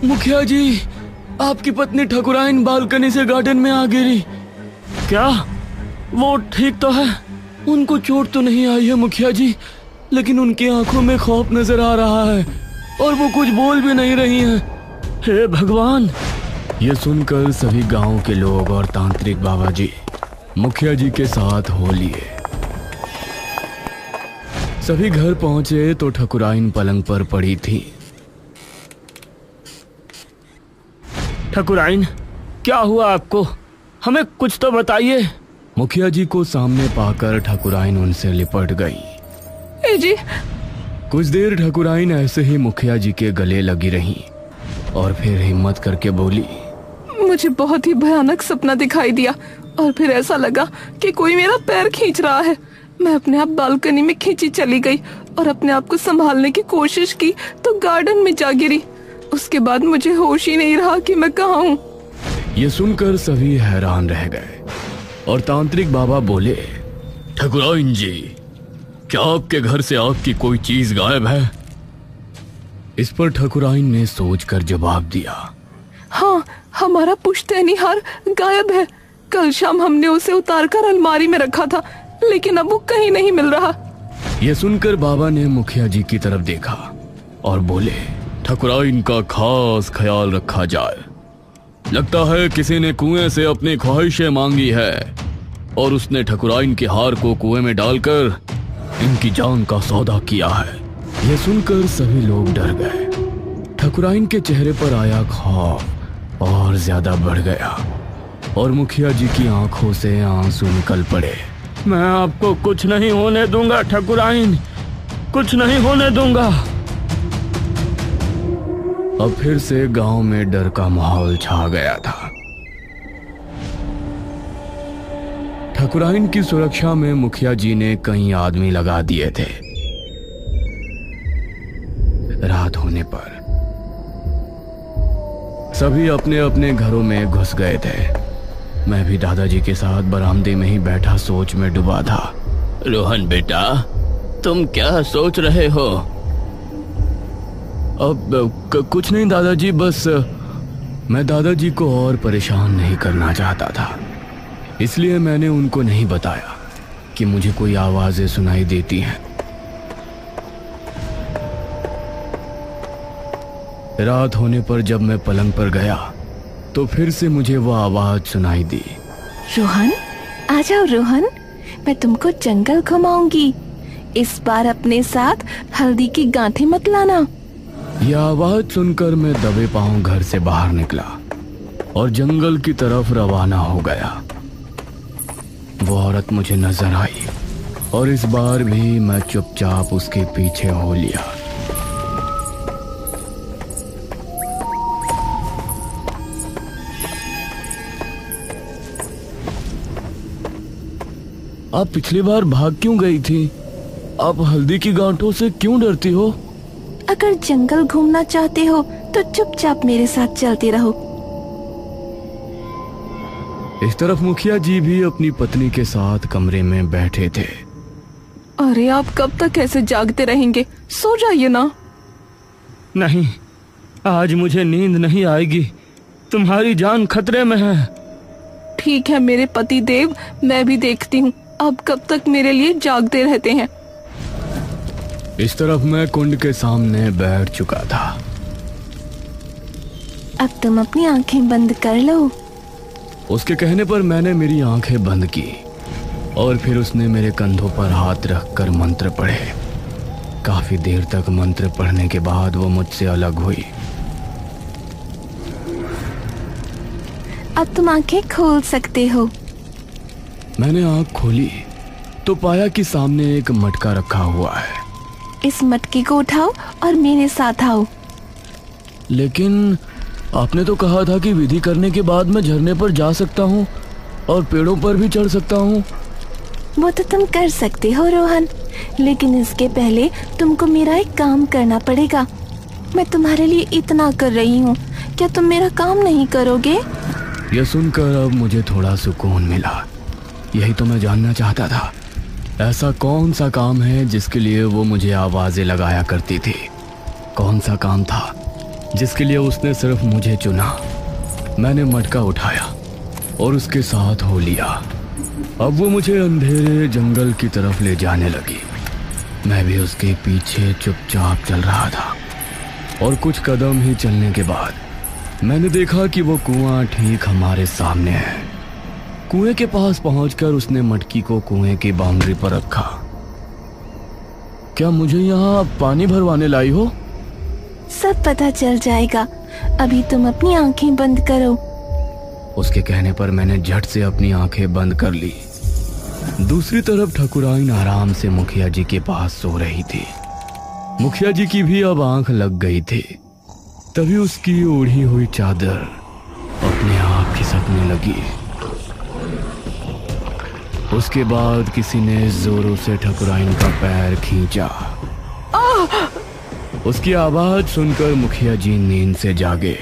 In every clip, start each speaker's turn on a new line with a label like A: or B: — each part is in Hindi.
A: मुखिया जी, आपकी पत्नी ठकुराइन बालकनी से गार्डन में आ गिरी। क्या वो ठीक तो है? उनको चोट तो नहीं आई है मुखिया जी, लेकिन उनकी आंखों में खौफ नजर आ रहा है और वो कुछ बोल भी नहीं रही हैं। हे भगवान! ये सुनकर सभी गांव के लोग और तांत्रिक बाबा जी मुखिया जी के साथ हो लिए। सभी घर पहुंचे तो ठकुराइन पलंग पर पड़ी थी। ठकुराइन, क्या हुआ आपको? हमें कुछ तो बताइए। मुखिया जी को सामने पाकर ठकुराइन उनसे लिपट गई।
B: जी।
A: कुछ देर ठकुराइन ऐसे ही मुखिया जी के गले लगी रही और फिर हिम्मत करके बोली,
B: मुझे बहुत ही भयानक सपना दिखाई दिया और फिर ऐसा लगा कि कोई मेरा पैर खींच रहा है। मैं अपने आप बालकनी में खींची चली गई और अपने आप को संभालने की कोशिश की तो गार्डन में जा गिरी। उसके बाद मुझे होश ही नहीं रहा कि मैं कहाँ हूँ।
A: ये सुनकर सभी हैरान रह गए और तांत्रिक बाबा बोले, ठकुराइन जी, क्या आपके घर से आपकी कोई चीज गायब है? इस पर ठकुराइन ने सोचकर जवाब दिया,
B: हाँ, हमारा पुश्तैनी हार गायब है। कल शाम हमने उसे उतारकर अलमारी में रखा था, लेकिन अब वो कहीं नहीं मिल रहा।
A: यह सुनकर बाबा ने मुखिया जी की तरफ देखा और बोले, ठकुराइन का खास ख्याल रखा जाए। लगता है किसी ने कुएं से अपनी ख्वाहिशें मांगी है और उसने ठकुराइन के हार को कुएं में डालकर इनकी जान का सौदा किया है। यह सुनकर सभी लोग डर गए। ठकुराइन के चेहरे पर आया खौफ और ज्यादा बढ़ गया और मुखिया जी की आंखों से आंसू निकल पड़े। मैं आपको कुछ नहीं होने दूंगा ठकुराइन, कुछ नहीं होने दूंगा। अब फिर से गांव में डर का माहौल छा गया था। ठकुराइन की सुरक्षा में मुखिया जी ने कई आदमी लगा दिए थे। रात होने पर सभी अपने अपने घरों में घुस गए थे। मैं भी दादाजी के साथ बरामदे में ही बैठा सोच में डूबा था। रोहन बेटा, तुम क्या सोच रहे हो? अब कुछ नहीं दादाजी, बस मैं दादाजी को और परेशान नहीं करना चाहता था, इसलिए मैंने उनको नहीं बताया कि मुझे कोई आवाजें सुनाई देती हैं। रात होने पर जब मैं पलंग पर गया तो फिर से मुझे वो आवाज सुनाई दी।
B: रोहन, आ जाओ रोहन, मैं तुमको जंगल घुमाऊंगी। इस बार अपने साथ हल्दी की गांठें मत लाना।
A: यह आवाज सुनकर मैं दबे पांव घर से बाहर निकला और जंगल की तरफ रवाना हो गया। वो औरत मुझे नजर आई और इस बार भी मैं चुपचाप उसके पीछे हो लिया। आप पिछली बार भाग क्यों गई थी? आप हल्दी की गांठों से क्यों डरती हो?
B: अगर जंगल घूमना चाहते हो तो चुपचाप मेरे साथ चलते रहो।
A: इस तरफ मुखिया जी भी अपनी पत्नी के साथ कमरे में बैठे थे।
B: अरे आप कब तक ऐसे जागते रहेंगे? सो जाइए ना।
A: नहीं, आज मुझे नींद नहीं आएगी। तुम्हारी जान खतरे में है।
B: ठीक है मेरे पति देव, मैं भी देखती हूँ अब कब तक मेरे लिए जागते रहते हैं।
A: इस तरफ मैं कुंड के सामने बैठ चुका था।
B: अब तुम अपनी आंखें बंद कर लो।
A: उसके कहने पर मैंने मेरी आंखें बंद की और फिर उसने मेरे कंधों पर हाथ रखकर मंत्र पढ़े। काफी देर तक मंत्र पढ़ने के बाद वो मुझसे अलग हुई।
B: अब तुम आंखें खोल सकते हो।
A: मैंने आंख खोली तो पाया कि सामने एक मटका रखा हुआ है।
B: इस मटके को उठाओ और मेरे साथ आओ।
A: लेकिन आपने तो कहा था कि विधि करने के बाद मैं झरने पर जा सकता हूँ और पेड़ों पर भी चढ़ सकता हूँ।
B: वो तो तुम कर सकते हो रोहन, लेकिन इसके पहले तुमको मेरा एक काम करना पड़ेगा। मैं तुम्हारे लिए इतना कर रही हूँ, क्या तुम मेरा काम नहीं करोगे?
A: यह सुनकर अब मुझे थोड़ा सुकून मिला। यही तो मैं जानना चाहता था। ऐसा कौन सा काम है जिसके लिए वो मुझे आवाजें लगाया करती थी? कौन सा काम था? जिसके लिए उसने सिर्फ मुझे चुना। मैंने मटका उठाया और उसके साथ हो लिया। अब वो मुझे अंधेरे जंगल की तरफ ले जाने लगी। मैं भी उसके पीछे चुपचाप चल रहा था और कुछ कदम ही चलने के बाद मैंने देखा कि वो कुआं ठीक हमारे सामने है। कुएं के पास पहुंचकर उसने मटकी को कुएं की बाउंड्री पर रखा। क्या मुझे यहाँ पानी भरवाने लाई हो?
C: सब पता चल जाएगा, अभी तुम अपनी आंखें बंद करो।
A: उसके कहने पर मैंने झट से अपनी आंखें बंद कर ली। दूसरी तरफ ठकुराइन आराम से मुखिया जी के पास सो रही थी। मुखिया जी की भी अब आंख लग गई थी। तभी उसकी ओढ़ी हुई चादर अपने आप खिसकने लगी। उसके बाद किसी ने जोरों से ठकुराइन का पैर खींचा। उसकी आवाज सुनकर मुखिया जी नींद से जागे।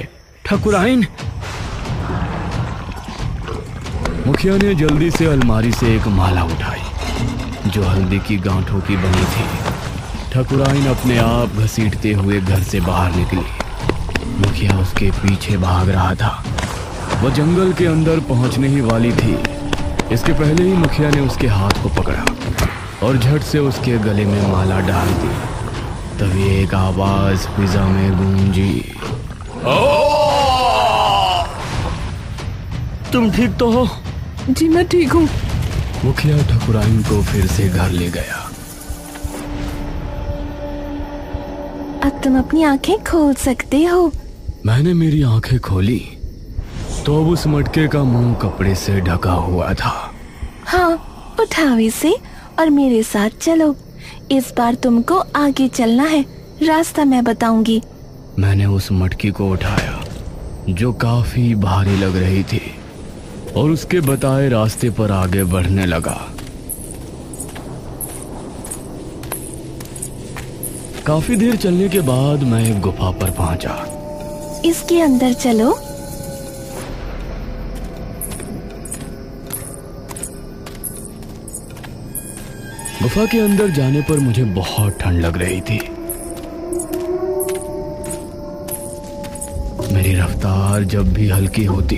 A: ठकुराइन! मुखिया ने जल्दी से अलमारी से एक माला उठाई जो हल्दी की गांठों की बनी थी। ठकुराइन अपने आप घसीटते हुए घर से बाहर निकली। मुखिया उसके पीछे भाग रहा था। वह जंगल के अंदर पहुंचने ही वाली थी। इसके पहले ही मुखिया ने उसके हाथ को पकड़ा और झट से उसके गले में माला डाल दी। तभी एक आवाज फिजा में गूंजी। तुम ठीक तो हो?
B: जी मैं ठीक हूँ।
A: मुखिया ठकुराइन को फिर से घर ले गया।
C: अब तुम अपनी आंखें खोल सकते हो।
A: मैंने मेरी आंखें खोली तो अब उस मटके का मुंह कपड़े से ढका हुआ था।
C: हाँ, उठाओ इसे और मेरे साथ चलो। इस बार तुमको आगे चलना है, रास्ता मैं बताऊंगी।
A: मैंने उस मटकी को उठाया जो काफी भारी लग रही थी और उसके बताए रास्ते पर आगे बढ़ने लगा। काफी देर चलने के बाद मैं एक गुफा पर पहुंचा।
C: इसके अंदर चलो।
A: गुफा के अंदर जाने पर मुझे बहुत ठंड लग रही थी। मेरी रफ्तार जब भी हल्की होती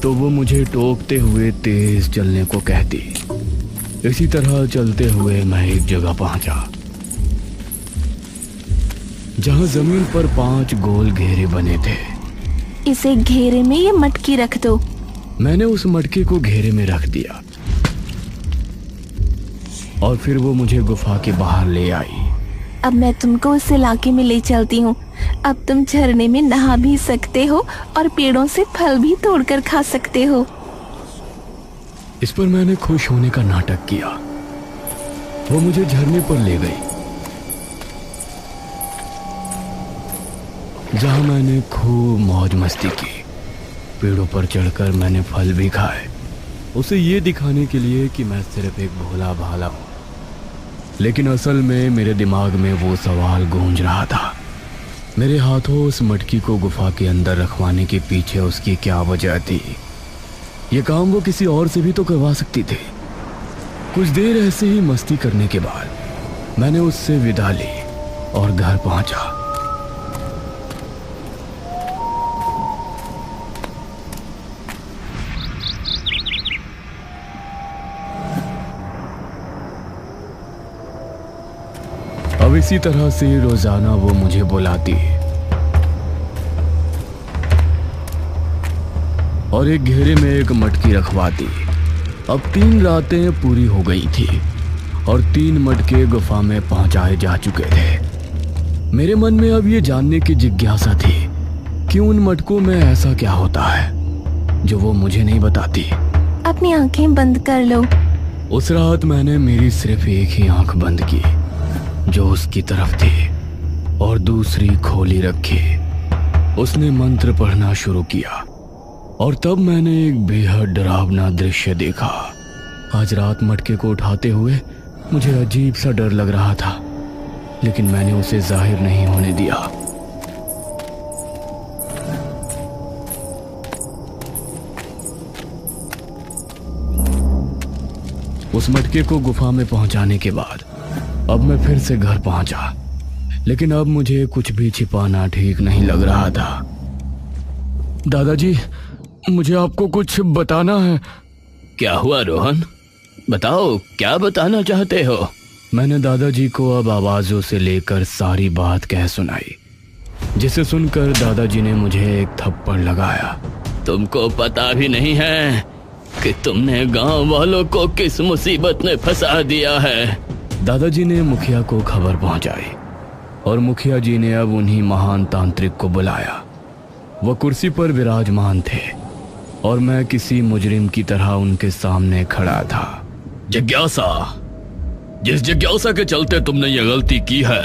A: तो वो मुझे टोकते हुए तेज चलने को कहती। इसी तरह चलते हुए मैं एक जगह पहुंचा जहां जमीन पर 5 गोल घेरे बने थे।
C: इसे घेरे में ये मटकी रख दो।
A: मैंने उस मटके को घेरे में रख दिया और फिर वो मुझे गुफा के बाहर ले आई।
C: अब मैं तुमको उस इलाके में ले चलती हूँ। अब तुम झरने में नहा भी सकते हो और पेड़ों से फल भी तोड़कर खा सकते हो।
A: इस पर मैंने खुश होने का नाटक किया। वो मुझे झरने पर ले गई जहां मैंने खूब मौज मस्ती की। पेड़ों पर चढ़कर मैंने फल भी खाए, उसे ये दिखाने के लिए कि मैं सिर्फ एक भोला भाला हूं। लेकिन असल में मेरे दिमाग में वो सवाल गूंज रहा था, मेरे हाथों उस मटकी को गुफा के अंदर रखवाने के पीछे उसकी क्या वजह थी? ये काम वो किसी और से भी तो करवा सकती थी। कुछ देर ऐसे ही मस्ती करने के बाद मैंने उससे विदा ली और घर पहुंचा। अब इसी तरह से रोजाना वो मुझे बुलाती और एक घेरे में एक मटकी रखवाती। अब 3 रातें पूरी हो गई थी और 3 मटके गुफा में पहुंचाए जा चुके थे। मेरे मन में अब ये जानने की जिज्ञासा थी कि उन मटकों में ऐसा क्या होता है जो वो मुझे नहीं बताती।
C: अपनी आंखें बंद कर लो।
A: उस रात मैंने मेरी सिर्फ एक ही आंख बंद की जो उसकी तरफ थी और दूसरी खोली रखी। उसने मंत्र पढ़ना शुरू किया और तब मैंने एक बेहद डरावना दृश्य देखा। आज रात मटके को उठाते हुए मुझे अजीब सा डर लग रहा था, लेकिन मैंने उसे जाहिर नहीं होने दिया। उस मटके को गुफा में पहुंचाने के बाद अब मैं फिर से घर पहुंचा। लेकिन अब मुझे कुछ भी छिपाना ठीक नहीं लग रहा था। दादाजी, मुझे आपको कुछ बताना है। क्या हुआ रोहन? बताओ, क्या बताना चाहते हो? मैंने दादाजी को अब आवाजों से लेकर सारी बात कह सुनाई, जिसे सुनकर दादाजी ने मुझे एक थप्पड़ लगाया। तुमको पता भी नहीं है कि तुमने गांव वालों को किस मुसीबत में फंसा दिया है। दादाजी ने मुखिया को खबर पहुंचाई और मुखिया जी ने अब उन्हीं महान तांत्रिक को बुलाया। वह कुर्सी पर विराजमान थे और मैं किसी मुजरिम की तरह उनके सामने खड़ा था। जिज्ञासा, जिस जिज्ञासा के चलते तुमने ये गलती की है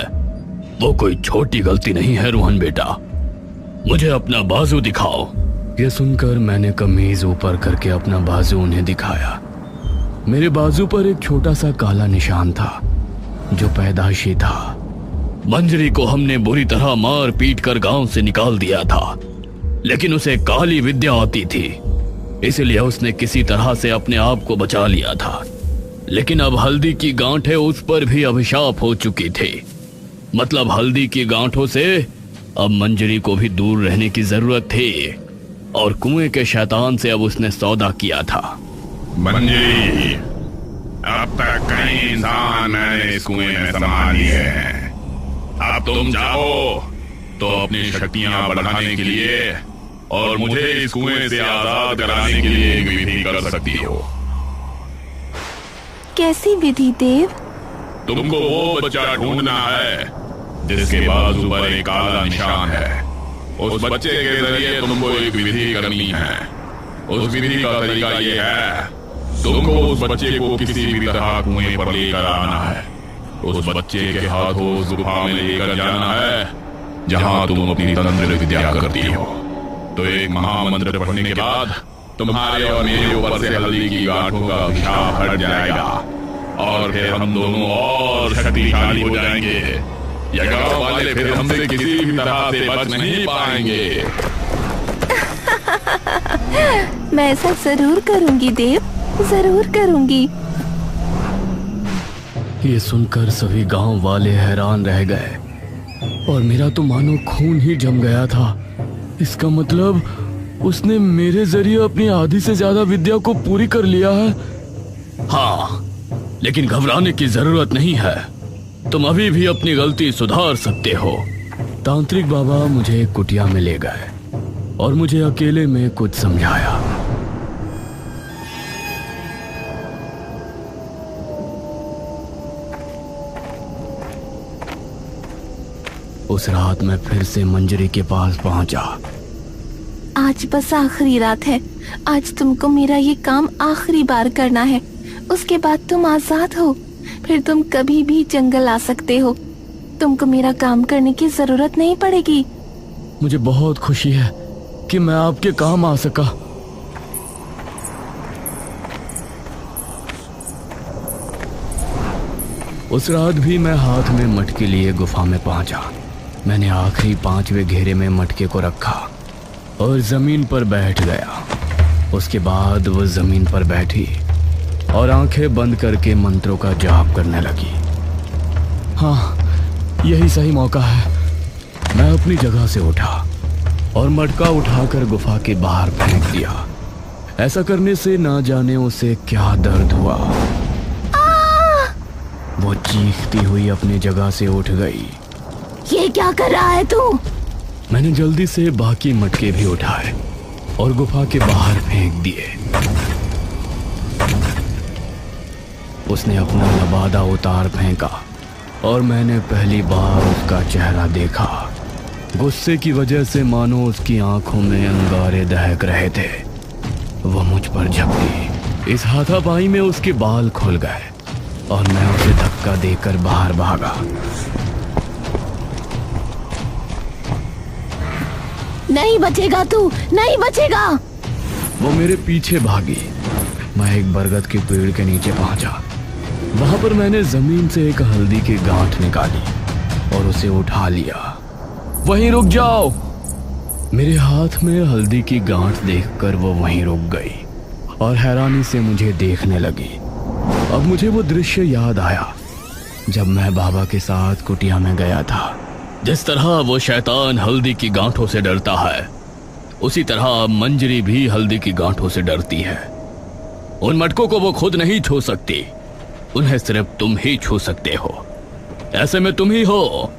A: वो कोई छोटी गलती नहीं है रोहन बेटा। मुझे अपना बाजू दिखाओ। यह सुनकर मैंने कमीज ऊपर करके अपना बाजू उन्हें दिखाया। मेरे बाजू पर एक छोटा सा काला निशान था जो पैदाइशी था। मंजरी को हमने बुरी तरह मार पीट कर गांव से निकाल दिया था, लेकिन उसे काली विद्या आती थी, इसलिए उसने किसी तरह से अपने आप को बचा लिया था। लेकिन अब हल्दी की गांठें उस पर भी अभिशाप हो चुकी थी। मतलब हल्दी की गांठों से अब मंजरी को भी दूर रहने की जरूरत थी और कुएं के शैतान से अब उसने सौदा किया था।
D: मंजरी, अब तक कई इंसान मैंने इस कुएं में समा लिए हैं। अब तुम जाओ तो अपनी शक्तियां बढ़ाने के लिए और मुझे इस कुएं से आजाद कराने के लिए एक विधि कर सकती हो।
C: कैसी विधि देव?
D: तुमको वो बच्चा ढूंढना है जिसके बाजू पर एक काला निशान है। उस बच्चे के जरिए तुमको एक विधि करनी है। उस विधि का तरीका ये है, तुमको उस बच्चे को किसी भी तरह कुएं पर लेकर आना है। उस बच्चे के हाथों उस गुफा में लेकर जाना है जहां तुम अपनी तंत्र विद्या करती हो। तो एक महामंत्र पढ़ने के बाद तुम्हारे और मेरे ऊपर से हल्दी की गांठों का अभिशाप हट जाएगा और फिर हम दोनों और शक्तिशाली हो जाएंगे। ये गांव वाले फिर हमसे किसी भी तरह से बच नहीं पाएंगे।
C: मैं ऐसा जरूर करूंगी देव, जरूर करूंगी।
A: ये सुनकर सभी गांव वाले हैरान रह गए और मेरा तो मानो खून ही जम गया था। इसका मतलब उसने मेरे जरिए अपनी आधी से ज्यादा विद्या को पूरी कर लिया है। हाँ, लेकिन घबराने की जरूरत नहीं है। तुम अभी भी अपनी गलती सुधार सकते हो। तांत्रिक बाबा मुझे एक कुटिया में ले गए और मुझे अकेले में कुछ समझाया। उस रात मैं फिर से मंजरी के पास पहुंचा।
C: आज बस आखिरी रात है। आज तुमको मेरा ये काम आखिरी बार करना है। उसके बाद तुम आजाद हो। फिर तुम कभी भी जंगल आ सकते हो। तुमको मेरा काम करने की जरूरत नहीं पड़ेगी।
A: मुझे बहुत खुशी है कि मैं आपके काम आ सका। उस रात भी मैं हाथ में मटके लिए गुफा में पहुंचा। मैंने आखिरी 5वें घेरे में मटके को रखा और जमीन पर बैठ गया। उसके बाद वो जमीन पर बैठी और आंखें बंद करके मंत्रों का जाप करने लगी। हाँ, यही सही मौका है। मैं अपनी जगह से उठा और मटका उठाकर गुफा के बाहर फेंक दिया। ऐसा करने से ना जाने उसे क्या दर्द हुआ। वो चीखती हुई अपनी जगह से उठ गई।
C: ये क्या कर रहा है तू?
A: मैंने जल्दी से बाकी मटके भी उठाए और गुफा के बाहर फेंक दिए। उसने अपना लबादा उतार फेंका और मैंने पहली बार उसका चेहरा देखा। गुस्से की वजह से मानो उसकी आंखों में अंगारे दहक रहे थे। वह मुझ पर झपटी। इस हाथापाई में उसके बाल खुल गए और मैं उसे धक्का देकर बाहर भागा।
C: नहीं बचेगा तू, नहीं बचेगा।
A: वो मेरे पीछे भागी। मैं एक बरगद के पेड़ के नीचे पहुंचा। वहां पर मैंने जमीन से एक हल्दी की गांठ निकाली और उसे उठा लिया। वहीं रुक जाओ। मेरे हाथ में हल्दी की गांठ देखकर वो वहीं रुक गई और हैरानी से मुझे देखने लगी। अब मुझे वो दृश्य याद आया जब मैं बाबा के साथ कुटिया में गया था। जिस तरह वो शैतान हल्दी की गांठों से डरता है, उसी तरह मंजरी भी हल्दी की गांठों से डरती है। उन मटकों को वो खुद नहीं छू सकती, उन्हें सिर्फ तुम ही छू सकते हो। ऐसे में तुम ही हो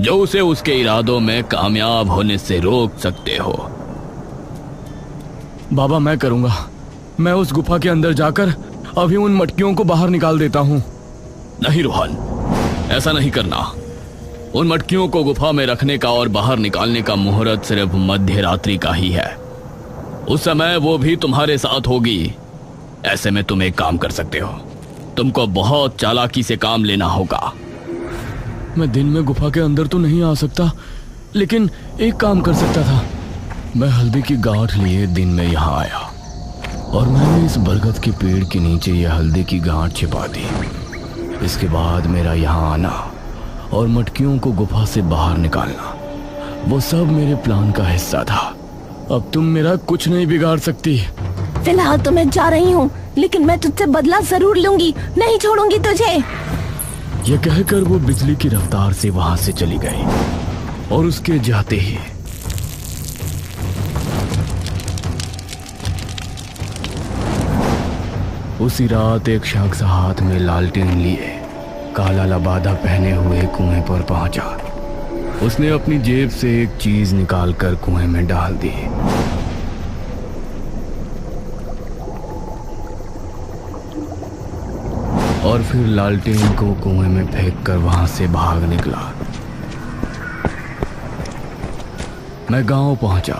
A: जो उसे उसके इरादों में कामयाब होने से रोक सकते हो।
E: बाबा, मैं करूंगा। मैं उस गुफा के अंदर जाकर अभी उन मटकियों को बाहर निकाल देता हूं।
A: नहीं रोहन, ऐसा नहीं करना। उन मटकियों को गुफा में रखने का और बाहर निकालने का मुहूर्त सिर्फ मध्य रात्रि का ही है। उस समय वो भी तुम्हारे साथ होगी। ऐसे में तुम एक काम कर सकते हो, तुमको बहुत चालाकी से काम लेना होगा।
E: मैं दिन में गुफा के अंदर तो नहीं आ सकता, लेकिन एक काम कर सकता था। मैं हल्दी की गांठ लिए दिन में यहाँ आया और मैंने इस बरगद के पेड़ के नीचे यह हल्दी की गांठ छिपा दी। इसके बाद मेरा यहाँ आना और मटकियों को गुफा से बाहर निकालना, वो सब मेरे प्लान का हिस्सा था। अब तुम मेरा कुछ नहीं बिगाड़ सकती।
C: फिलहाल तो मैं जा रही हूँ, लेकिन मैं तुझसे बदला जरूर लूंगी, नहीं छोड़ूंगी तुझे।
E: यह कहकर वो बिजली की रफ्तार से वहां से चली गई और उसके जाते ही उसी रात एक शख्स हाथ में लालटेन लिए काला लबादा पहने हुए कुएं पर पहुंचा। उसने अपनी जेब से एक चीज निकालकर कुएं में डाल दी। और फिर लालटेन को कुएं में फेंककर वहां से भाग निकला। मैं गांव पहुंचा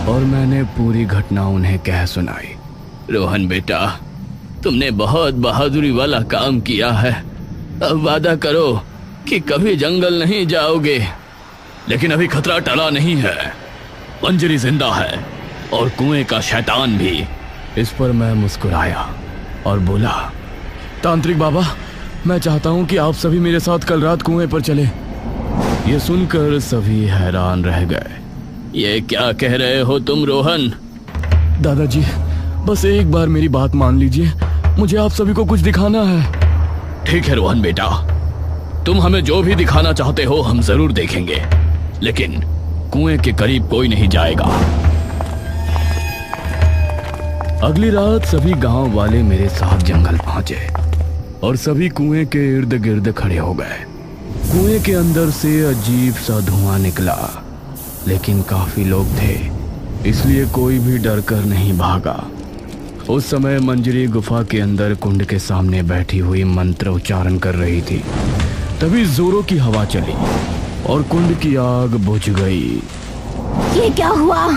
E: और मैंने पूरी घटना उन्हें कह सुनाई।
A: रोहन बेटा, तुमने बहुत बहादुरी वाला काम किया है। अब वादा करो कि कभी जंगल नहीं जाओगे। लेकिन अभी खतरा टला नहीं है। मंजरी जिंदा है और कुएं का शैतान भी।
E: इस पर मैं मुस्कुराया और बोला, तांत्रिक बाबा, मैं चाहता हूं कि आप सभी मेरे साथ कल रात कुएं पर चले। ये सुनकर सभी हैरान रह गए।
A: ये क्या कह रहे हो तुम रोहन?
E: दादाजी, बस एक बार मेरी बात मान लीजिए, मुझे आप सभी को कुछ दिखाना है।
A: ठीक है रोहन बेटा, तुम हमें जो भी दिखाना चाहते हो हम जरूर देखेंगे, लेकिन कुएं के करीब कोई नहीं जाएगा।
E: अगली रात सभी गांव वाले मेरे साथ जंगल पहुंचे और सभी कुएं के इर्द गिर्द खड़े हो गए। कुएं के अंदर से अजीब सा धुआं निकला, लेकिन काफी लोग थे, इसलिए कोई भी डर कर नहीं भागा। उस समय मंजरी गुफा के अंदर कुंड के सामने बैठी हुई मंत्र उच्चारण कर रही थी। तभी जोरों की हवा चली और कुंड की आग बुझ गई।
C: ये क्या हुआ?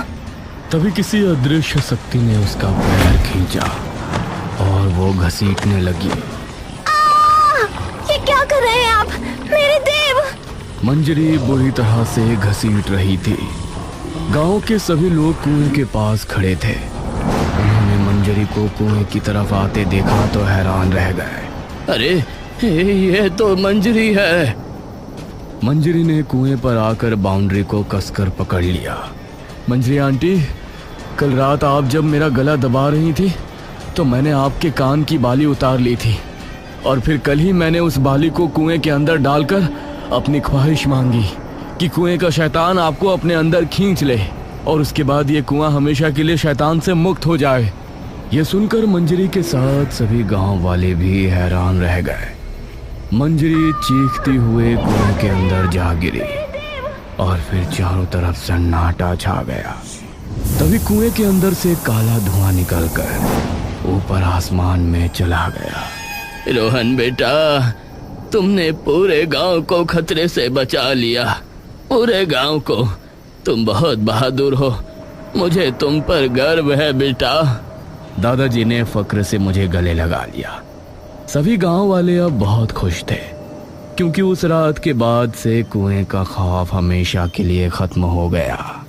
E: तभी किसी अदृश्य शक्ति ने उसका पैर खींचा और वो घसीटने लगी।
C: ये क्या कर रहे हैं आप? मेरे देव!
E: मंजरी बुरी तरह से घसीट रही थी। गांव के सभी लोग कुएं के पास खड़े थे। उन्होंने मंजरी को कुएं की तरफ आते देखा तो हैरान रह गए।
A: अरे ये तो मंजरी है।
E: मंजरी ने कुएं पर आकर बाउंड्री को कसकर पकड़ लिया। मंजरी आंटी, कल रात आप जब मेरा गला दबा रही थी तो मैंने आपके कान की बाली उतार ली थी और फिर कल ही मैंने उस बाली को कुएं के अंदर डालकर अपनी ख्वाहिश मांगी कि कुएं का शैतान आपको अपने अंदर खींच ले और उसके बाद ये कुआं हमेशा के लिए शैतान से मुक्त हो जाए। ये सुनकर मंजरी के साथ सभी गांव वाले भी हैरान रह गए। मंजरी चीखती हुए कुएं के अंदर जा गिरी और फिर चारों तरफ सन्नाटा छा गया। तभी कुएं के अंदर से काला धुआं निकलकर ऊपर आसमान में चला गया।
A: रोहन बेटा, तुमने पूरे गांव को खतरे से बचा लिया। पूरे गांव को। तुम बहुत बहादुर हो। मुझे तुम पर गर्व है बेटा।
E: दादाजी ने फक्र से मुझे गले लगा लिया। सभी गांव वाले अब बहुत खुश थे, क्योंकि उस रात के बाद से कुएं का खौफ हमेशा के लिए खत्म हो गया।